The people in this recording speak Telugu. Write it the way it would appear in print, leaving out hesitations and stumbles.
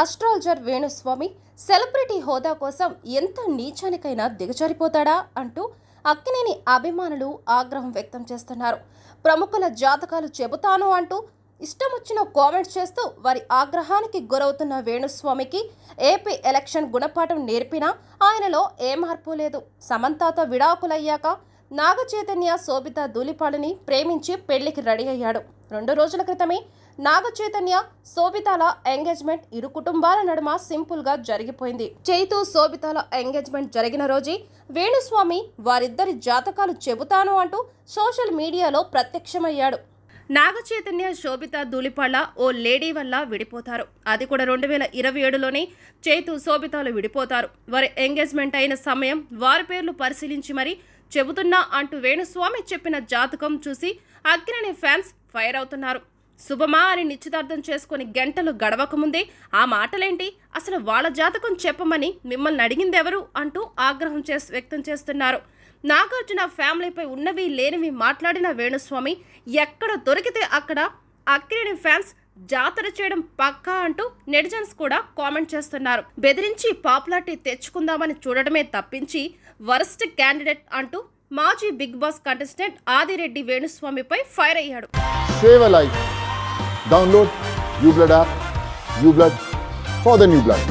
అస్ట్రాలజర్ వేణుస్వామి సెలబ్రిటీ హోదా కోసం ఎంత నీచానికైనా దిగజారిపోతాడా అంటూ అక్కినేని అభిమానులు ఆగ్రహం వ్యక్తం చేస్తున్నారు. ప్రముఖుల జాతకాలు చెబుతాను అంటూ ఇష్టమొచ్చిన కామెంట్స్ చేస్తూ వారి ఆగ్రహానికి గురవుతున్న వేణుస్వామికి ఏపీ ఎలక్షన్ గుణపాఠం నేర్పినా ఆయనలో ఏ మార్పు లేదు. సమంతతో విడాకులయ్యాక నాగచైతన్య శోభిత ధూళిపాలని ప్రేమించి పెళ్లికి రెడీ అయ్యాడు. 2 రోజుల క్రితమే నాగచైతన్య శోభితాల ఎంగేజ్మెంట్ ఇరు కుటుంబాల నడుమ సింపుల్ గా జరిగిపోయింది. చైతు శోభితాల ఎంగేజ్మెంట్ జరిగిన రోజే వేణుస్వామి వారిద్దరి జాతకాలు చెబుతాను అంటూ సోషల్ మీడియాలో ప్రత్యక్షమయ్యాడు. నాగచైతన్య శోభిత ధూళిపాళ్ల ఓ లేడీ వల్ల విడిపోతారు. అది కూడా 2027లోనే చైతు శోభితాలు విడిపోతారు. వారి ఎంగేజ్మెంట్ అయిన సమయం వారి పేర్లు పరిశీలించి మరీ చెబుతున్నా అంటూ వేణుస్వామి చెప్పిన జాతకం చూసి అక్కినేని ఫ్యాన్స్ ఫైర్ అవుతున్నారు. శుభమా అని నిశ్చితార్థం చేసుకుని గంటలు గడవకముందే ఆ మాటలేంటి, అసలు వాళ్ళ జాతకం చెప్పమని మిమ్మల్ని అడిగిందెవరు అంటూ ఆగ్రహం వ్యక్తం చేస్తున్నారు. నాగార్జున ఫ్యామిలీపై ఉన్నవి లేనివి మాట్లాడిన వేణుస్వామి ఎక్కడ దొరికితే అక్కడ అక్కినేని ఫ్యాన్స్ జాతర చేయడం పక్కా అంటూ నెటిజన్స్ కూడా కామెంట్ చేస్తున్నారు. బెదిరించి పాపులారిటీ తెచ్చుకుందామని చూడడమే తప్పించి వరస్ట్ క్యాండిడేట్ అంటూ మాజీ బిగ్ బాస్ కంటెస్టెంట్ ఆదిరెడ్డి వేణుస్వామిపై ఫైర్ అయ్యాడు. Save a life. Download uBlood app. uBlood for the new blood.